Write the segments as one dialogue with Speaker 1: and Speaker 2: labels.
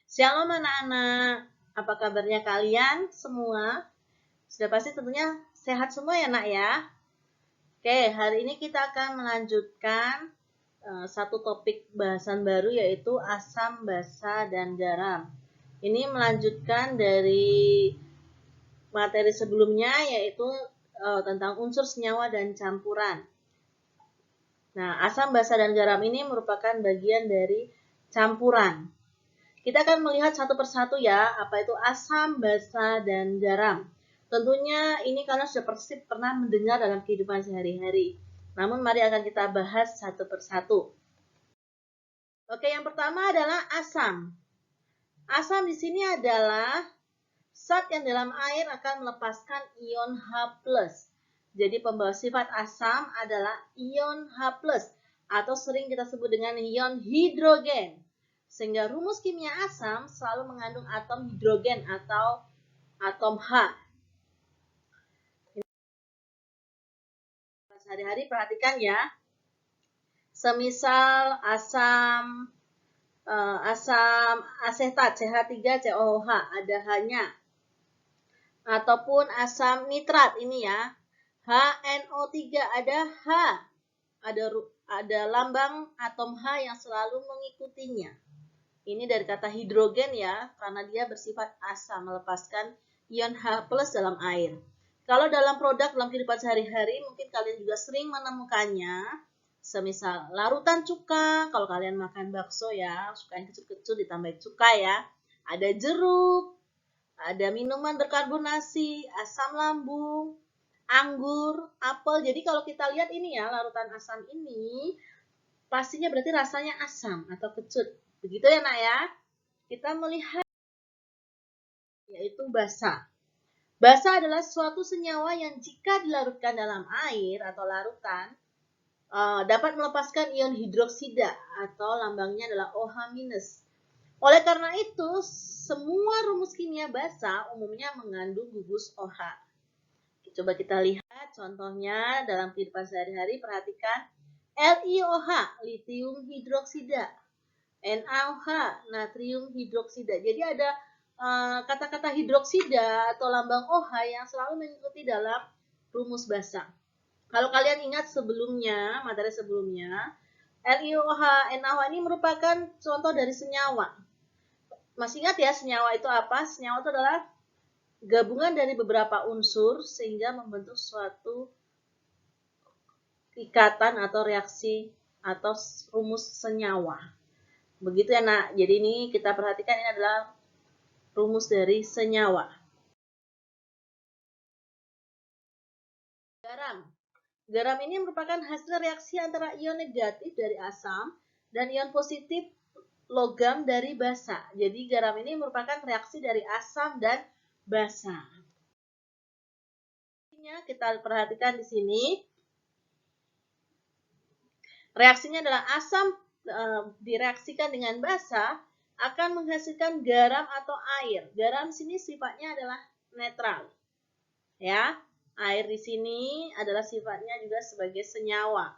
Speaker 1: Shalom anak-anak, apa kabarnya kalian semua? Sudah pasti tentunya sehat semua ya nak ya? Oke, hari ini kita akan melanjutkan satu topik bahasan baru yaitu asam, basa, dan garam. Ini melanjutkan dari materi sebelumnya yaitu tentang unsur senyawa dan campuran. Nah, asam, basa, dan garam ini merupakan bagian dari campuran. Kita akan melihat satu persatu ya, apa itu asam, basa, dan garam. Tentunya ini kalian sudah pasti pernah mendengar dalam kehidupan sehari-hari. Namun mari akan kita bahas satu persatu. Oke, yang pertama adalah asam. Asam di sini adalah zat yang dalam air akan melepaskan ion H+. Jadi pembawa sifat asam adalah ion H+, atau sering kita sebut dengan ion hidrogen. Sehingga rumus kimia asam selalu mengandung atom hidrogen atau atom H. Sehari-hari perhatikan ya. Semisal asam asetat CH3COOH ada H-nya. Ataupun asam nitrat ini ya. HNO3 ada H. Ada lambang atom H yang selalu mengikutinya. Ini dari kata hidrogen ya, karena dia bersifat asam, melepaskan ion H+ dalam air. Kalau dalam produk dalam kehidupan sehari-hari, mungkin kalian juga sering menemukannya. Semisal larutan cuka, kalau kalian makan bakso ya, suka yang kecil-kecil ditambah cuka ya. Ada jeruk, ada minuman berkarbonasi, asam lambung, anggur, apel. Jadi kalau kita lihat ini ya, larutan asam ini pastinya berarti rasanya asam atau kecut. Begitu ya nak ya. Kita melihat yaitu basa. Basa adalah suatu senyawa yang jika dilarutkan dalam air atau larutan dapat melepaskan ion hidroksida atau lambangnya adalah OH-. Oleh karena itu, semua rumus kimia basa umumnya mengandung gugus OH. Coba kita lihat contohnya dalam kehidupan sehari-hari, perhatikan LiOH, litium hidroksida, NaOH, natrium hidroksida. Jadi ada kata-kata hidroksida atau lambang OH yang selalu mengikuti dalam rumus basa. Kalau kalian ingat sebelumnya, materi sebelumnya, LiOH, NaOH ini merupakan contoh dari senyawa. Masih ingat ya senyawa itu apa? Senyawa itu adalah gabungan dari beberapa unsur sehingga membentuk suatu ikatan atau reaksi atau rumus senyawa. Begitu ya nak. Jadi ini kita perhatikan ini adalah rumus dari senyawa. Garam. Garam ini merupakan hasil reaksi antara ion negatif dari asam dan ion positif logam dari basa. Jadi garam ini merupakan reaksi dari asam dan basa. Kita perhatikan di sini. Reaksinya adalah asam direaksikan dengan basa akan menghasilkan garam atau air. Garam di sini sifatnya adalah netral. Ya, air di sini adalah sifatnya juga sebagai senyawa.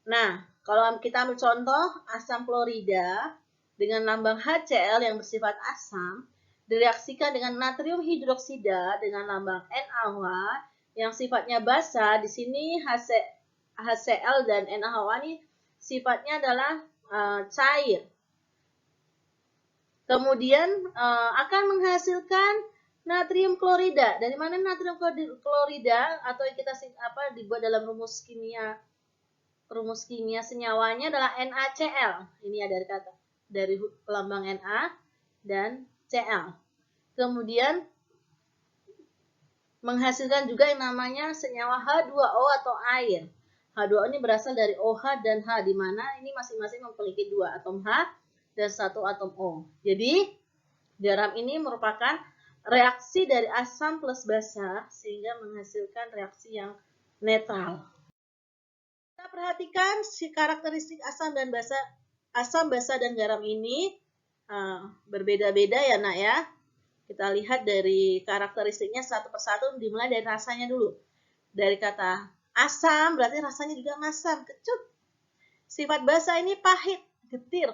Speaker 1: Nah, kalau kita ambil contoh asam klorida dengan lambang HCl yang bersifat asam direaksikan dengan natrium hidroksida dengan lambang NaOH yang sifatnya basa. Di sini HCl dan NaOH ini sifatnya adalah cair. Kemudian akan menghasilkan natrium klorida. Dari mana natrium klorida atau yang kita dibuat dalam rumus kimia senyawanya adalah NaCl. Ini ya dari lambang Na dan Cl. Kemudian menghasilkan juga yang namanya senyawa H2O atau air. H2O ini berasal dari OH dan H, di mana ini masing-masing memiliki 2 atom H dan 1 atom O. Jadi garam ini merupakan reaksi dari asam plus basa sehingga menghasilkan reaksi yang netral. Kita perhatikan si karakteristik asam, basa, dan garam ini berbeda-beda ya nak ya. Kita lihat dari karakteristiknya satu persatu, dimulai dari rasanya dulu. Dari kata asam berarti rasanya juga masam, kecut. Sifat basa ini pahit, getir.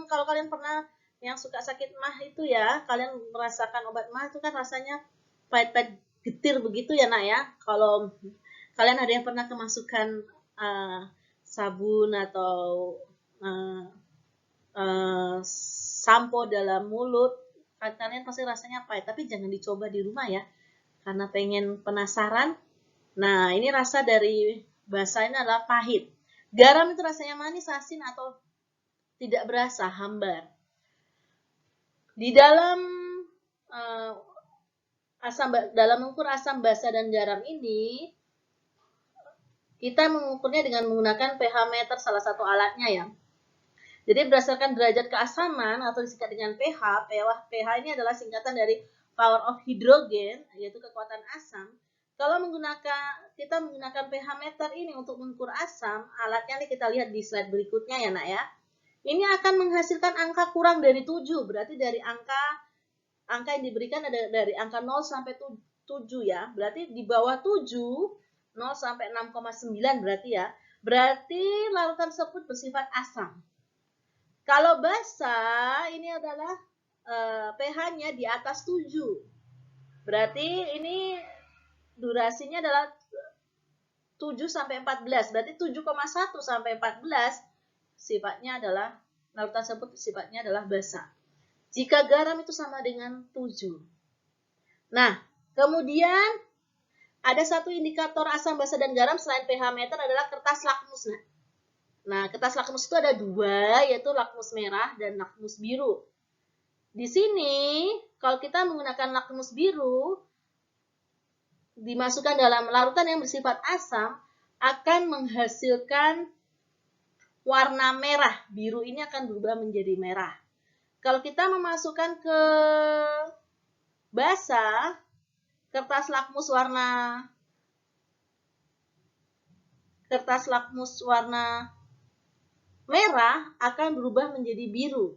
Speaker 1: Kalau kalian pernah yang suka sakit mah itu ya, kalian merasakan obat mah itu kan rasanya pahit-pahit getir begitu ya nak ya. Kalau kalian ada yang pernah kemasukan sabun atau uh, sampo dalam mulut, kalian pasti rasanya pahit. Tapi jangan dicoba di rumah ya, karena pengen penasaran. Nah, ini rasa dari basa ini adalah pahit. Garam itu rasanya manis, asin, atau tidak berasa, hambar. Di dalam dalam mengukur asam, basa, dan garam ini, kita mengukurnya dengan menggunakan pH meter, salah satu alatnya ya. Jadi berdasarkan derajat keasaman atau disingkat dengan pH, pH ini adalah singkatan dari power of hydrogen, yaitu kekuatan asam. Kalau kita menggunakan pH meter ini untuk mengukur asam, alatnya nih kita lihat di slide berikutnya ya nak ya. Ini akan menghasilkan angka kurang dari 7, berarti dari angka yang diberikan ada dari angka 0 sampai 7 ya. Berarti di bawah 7, 0 sampai 6,9 berarti ya. Berarti larutan tersebut bersifat asam. Kalau basa ini adalah pH-nya di atas 7. Berarti ini durasinya adalah 7 sampai 14. Berarti 7,1 sampai 14 sifatnya adalah larutan tersebut sifatnya adalah basa. Jika garam itu sama dengan 7. Nah, kemudian ada satu indikator asam, basa, dan garam selain pH meter adalah kertas lakmus. Nah, kertas lakmus itu ada 2, yaitu lakmus merah dan lakmus biru. Di sini, kalau kita menggunakan lakmus biru, dimasukkan dalam larutan yang bersifat asam, akan menghasilkan warna merah. Biru ini akan berubah menjadi merah. Kalau kita memasukkan ke basa, kertas lakmus warna merah akan berubah menjadi biru.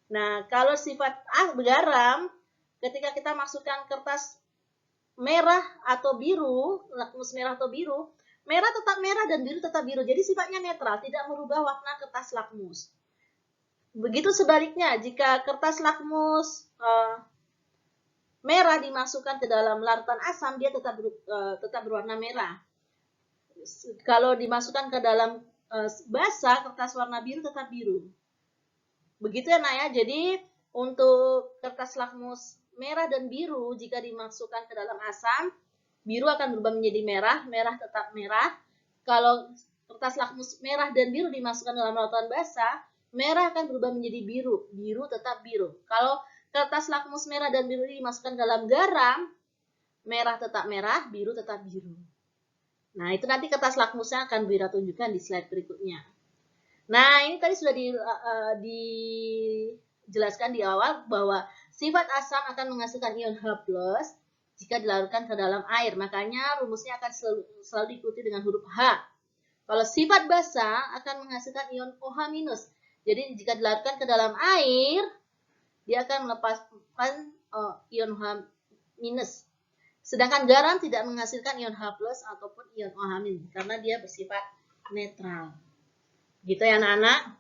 Speaker 1: Nah, kalau sifat garam, ketika kita masukkan kertas merah atau biru, lakmus merah atau biru, merah tetap merah dan biru tetap biru. Jadi sifatnya netral, tidak merubah warna kertas lakmus. Begitu sebaliknya, jika kertas lakmus merah dimasukkan ke dalam larutan asam, dia tetap berwarna merah. Kalau dimasukkan ke dalam basa, kertas warna biru tetap biru. Begitu ya nak ya. Jadi untuk kertas lakmus merah dan biru, jika dimasukkan ke dalam asam, biru akan berubah menjadi merah, merah tetap merah. Kalau kertas lakmus merah dan biru dimasukkan dalam larutan basa, merah akan berubah menjadi biru, biru tetap biru. Kalau kertas lakmus merah dan biru dimasukkan dalam garam, merah tetap merah, biru tetap biru. Nah, itu nanti kertas lakmusnya akan Wira tunjukkan di slide berikutnya. Nah, ini tadi sudah dijelaskan di awal bahwa sifat asam akan menghasilkan ion H+ jika dilarutkan ke dalam air. Makanya rumusnya akan selalu diikuti dengan huruf H. Kalau sifat basa akan menghasilkan ion OH-. Jadi jika dilarutkan ke dalam air, dia akan melepaskan ion H-. Sedangkan garam tidak menghasilkan ion H+ ataupun ion OH- karena dia bersifat netral. Gitu ya anak-anak.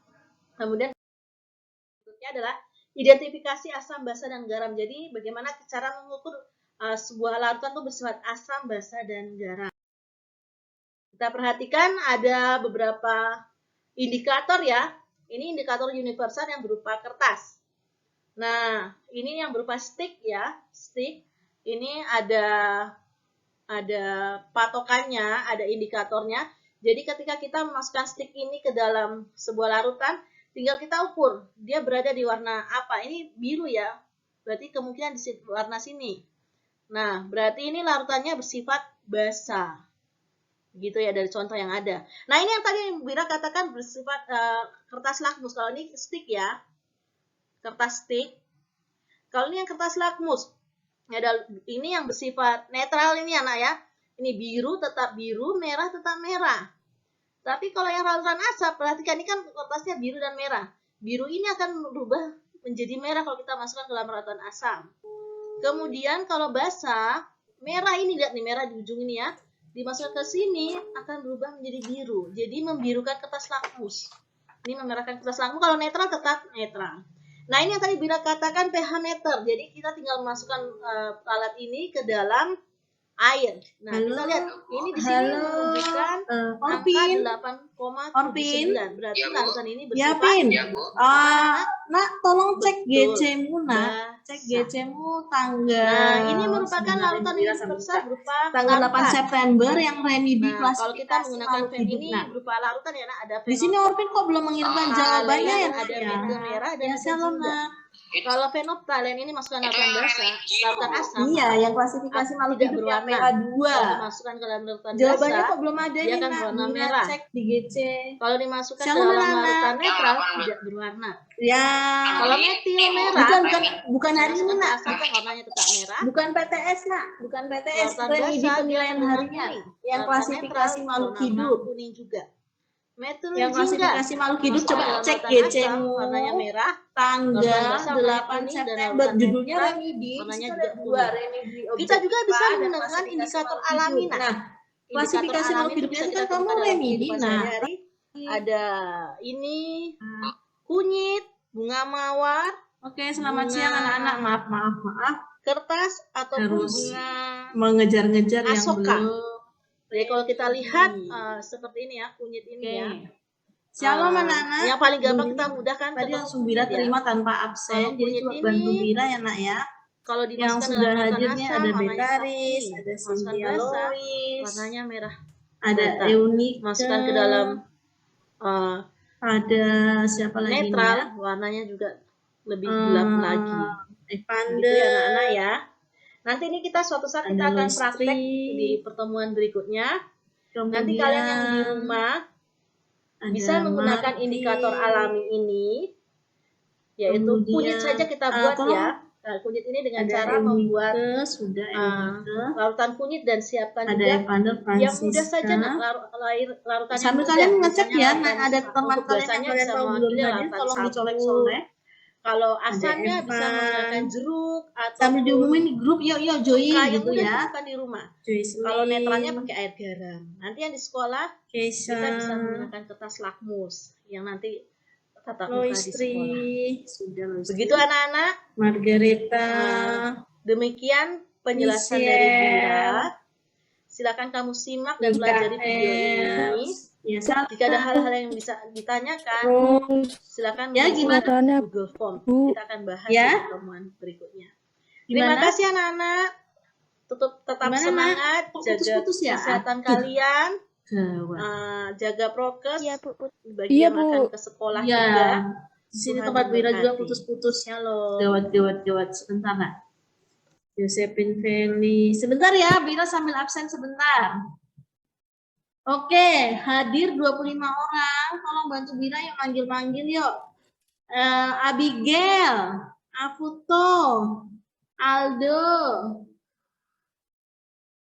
Speaker 1: Kemudian berikutnya adalah identifikasi asam, basa, dan garam. Jadi bagaimana cara mengukur sebuah larutan itu bersifat asam, basa, dan garam. Kita perhatikan ada beberapa indikator ya. Ini indikator universal yang berupa kertas. Nah, ini yang berupa stick ya, stick. Ini ada patokannya, ada indikatornya. Jadi ketika kita memasukkan stick ini ke dalam sebuah larutan, tinggal kita ukur dia berada di warna apa. Ini biru ya, berarti kemungkinan di warna sini. Nah, berarti ini larutannya bersifat basa. Gitu ya dari contoh yang ada. Nah, ini yang tadi Wira katakan bersifat kertas lakmus. Kalau ini stick ya, kertas stick. Kalau ini yang kertas lakmus, ini yang bersifat netral ini anak ya. Ini biru tetap biru, merah tetap merah. Tapi kalau yang larutan asam, perhatikan ini kan kertasnya biru dan merah. Biru ini akan berubah menjadi merah kalau kita masukkan ke dalam larutan asam. Kemudian kalau basa, merah ini lihat nih, merah di ujung ini ya. Dimasukkan ke sini akan berubah menjadi biru. Jadi membirukan kertas lakmus. Ini memerahkan kertas lakmus. Kalau netral tetap netral. Nah, ini yang tadi Bira katakan pH meter. Jadi kita tinggal masukkan alat ini ke dalam air. Nah,
Speaker 2: Halo,
Speaker 1: kita lihat ini di sini menunjukkan
Speaker 2: Orpin.
Speaker 1: angka 8,79. Berarti larutan ini
Speaker 2: Ya,
Speaker 1: bersifat
Speaker 2: Pin. Nak, tolong cek
Speaker 1: betul,
Speaker 2: GC-mu, Nak. Cek
Speaker 1: basah.
Speaker 2: GC-mu tanggal.
Speaker 1: Nah, ini merupakan larutan yang besar berupa
Speaker 2: tanggal 8
Speaker 1: larutan.
Speaker 2: September yang remedi
Speaker 1: Nah, kalau kita
Speaker 2: klasifikasi
Speaker 1: menggunakan
Speaker 2: makhluk
Speaker 1: pen
Speaker 2: hidup.
Speaker 1: ini
Speaker 2: Nah,
Speaker 1: berupa larutan ya, Nak. Ada
Speaker 2: di sini Orpin kok belum mengirimkan jawabannya ya, Nak?
Speaker 1: ada
Speaker 2: Ya.
Speaker 1: metil merah dan
Speaker 2: Ya,
Speaker 1: ada
Speaker 2: shalom,
Speaker 1: jingga.
Speaker 2: Nak.
Speaker 1: Kalau fenophthalate ini masukkan larutan basah, larutan asam.
Speaker 2: Iya, yang klasifikasi makhluk
Speaker 1: tidak
Speaker 2: hidup
Speaker 1: berwarna.
Speaker 2: yang PH2.
Speaker 1: Kalau dimasukkan ke dalam larutan
Speaker 2: Jawabannya
Speaker 1: basah,
Speaker 2: kok belum ada
Speaker 1: dia
Speaker 2: nih,
Speaker 1: akan
Speaker 2: Nak.
Speaker 1: berwarna
Speaker 2: Bina
Speaker 1: merah.
Speaker 2: Cek di GC.
Speaker 1: Kalau dimasukkan ke
Speaker 2: Shalom,
Speaker 1: dalam
Speaker 2: anak-anak.
Speaker 1: larutan netral, tidak berwarna.
Speaker 2: Ya.
Speaker 1: Kalau metil merah,
Speaker 2: bukan hari ini, Nak.
Speaker 1: asam warnanya tetap merah.
Speaker 2: Bukan PTS, Nak. Bukan PTS.
Speaker 1: Larutan
Speaker 2: Remedi
Speaker 1: basah,
Speaker 2: penilaian
Speaker 1: dia
Speaker 2: harinya.
Speaker 1: kuning.
Speaker 2: Yang
Speaker 1: Larutan
Speaker 2: klasifikasi
Speaker 1: netral,
Speaker 2: makhluk
Speaker 1: warna
Speaker 2: hidup.
Speaker 1: kuning juga. Metil
Speaker 2: Yang
Speaker 1: jingga,
Speaker 2: klasifikasi makhluk hidup,
Speaker 1: masukkan
Speaker 2: coba
Speaker 1: dalam
Speaker 2: cek
Speaker 1: larutan asam,
Speaker 2: GC-mu.
Speaker 1: warnanya merah.
Speaker 2: Tanggal
Speaker 1: Larutan basah warnanya
Speaker 2: 8
Speaker 1: kuning, dan
Speaker 2: September.
Speaker 1: larutan
Speaker 2: Judulnya
Speaker 1: netral
Speaker 2: remedi.
Speaker 1: warnanya
Speaker 2: Di situ
Speaker 1: juga
Speaker 2: ada dua,
Speaker 1: kuning.
Speaker 2: remedi
Speaker 1: Kita juga bisa
Speaker 2: objektiva dan
Speaker 1: menggunakan
Speaker 2: klasifikasi
Speaker 1: indikator
Speaker 2: makhluk
Speaker 1: alami.
Speaker 2: hidup.
Speaker 1: Nah,
Speaker 2: Nah,
Speaker 1: indikator
Speaker 2: klasifikasi
Speaker 1: alami
Speaker 2: makhluk
Speaker 1: itu
Speaker 2: hidupnya
Speaker 1: bisa
Speaker 2: itu
Speaker 1: kita
Speaker 2: kan kamu
Speaker 1: temukan dalam
Speaker 2: remedi.
Speaker 1: kehidupan
Speaker 2: Nah,
Speaker 1: sehari-hari. Ada ini kunyit, bunga mawar,
Speaker 2: oke, selamat siang anak-anak. Maaf.
Speaker 1: kertas ataupun
Speaker 2: Harus
Speaker 1: bunga
Speaker 2: mengejar-ngejar yang
Speaker 1: asoka.
Speaker 2: belum.
Speaker 1: Jadi kalau kita lihat seperti ini ya, kunyit ini ya.
Speaker 2: Shalom anak-anak.
Speaker 1: Yang paling gampang kita mudahkan
Speaker 2: tadi
Speaker 1: ketemu
Speaker 2: langsung Bira terima tanpa absen. Jadi coba bantu Bira ya, Nak ya.
Speaker 1: Kalau
Speaker 2: yang sudah hadirnya ada Betaris, ada Cynthia Lois,
Speaker 1: warnanya merah.
Speaker 2: Ada Eunika,
Speaker 1: masukkan ke dalam
Speaker 2: ada siapa lagi
Speaker 1: netral,
Speaker 2: ya?
Speaker 1: Warnanya juga lebih gelap lagi.
Speaker 2: Evander,
Speaker 1: gitu ya anak-anak ya. Nanti ini kita suatu saat kita akan praktek di pertemuan berikutnya.
Speaker 2: Kemudian,
Speaker 1: nanti kalian yang di rumah bisa menggunakan indikator alami ini, yaitu kunyit saja kita buat ya. Nah, kunyit ini dengan cara membuat larutan kunyit dan siapkan juga yang mudah saja larutan yang
Speaker 2: sambil kalian ngecek ya, ada teman kalian yang kalian tahu belum hadir, tolong dicolek-colek.
Speaker 1: Kalau asamnya bisa menggunakan jeruk atau
Speaker 2: sambil diumumin di grup, yuk join gitu ya.
Speaker 1: Di rumah. Kalau netralnya pakai air garam. Nanti yang di sekolah kita bisa menggunakan kertas lakmus yang nanti tatap muka di sekolah.
Speaker 2: Sudah,
Speaker 1: begitu anak-anak.
Speaker 2: Margareta.
Speaker 1: Demikian penjelasan dari Bira. Silakan kamu simak dan pelajari video ini. Ya, jika ada hal-hal yang bisa ditanyakan, silakan
Speaker 2: gimana
Speaker 1: Google Form. Kita akan bahas di pertemuan berikutnya. Terima kasih anak-anak. Tetap semangat, jaga kesehatan kalian, jaga prokes, bagi yang akan ke sekolah juga.
Speaker 2: Di sini tempat Bira juga putus-putus. Gawat sebentar, Nak. Josephine Feli. Sebentar ya, Bira sambil absen sebentar. Oke, hadir 25 orang. Tolong bantu Bira yuk, manggil yuk. Abigail, Afuto, Aldo,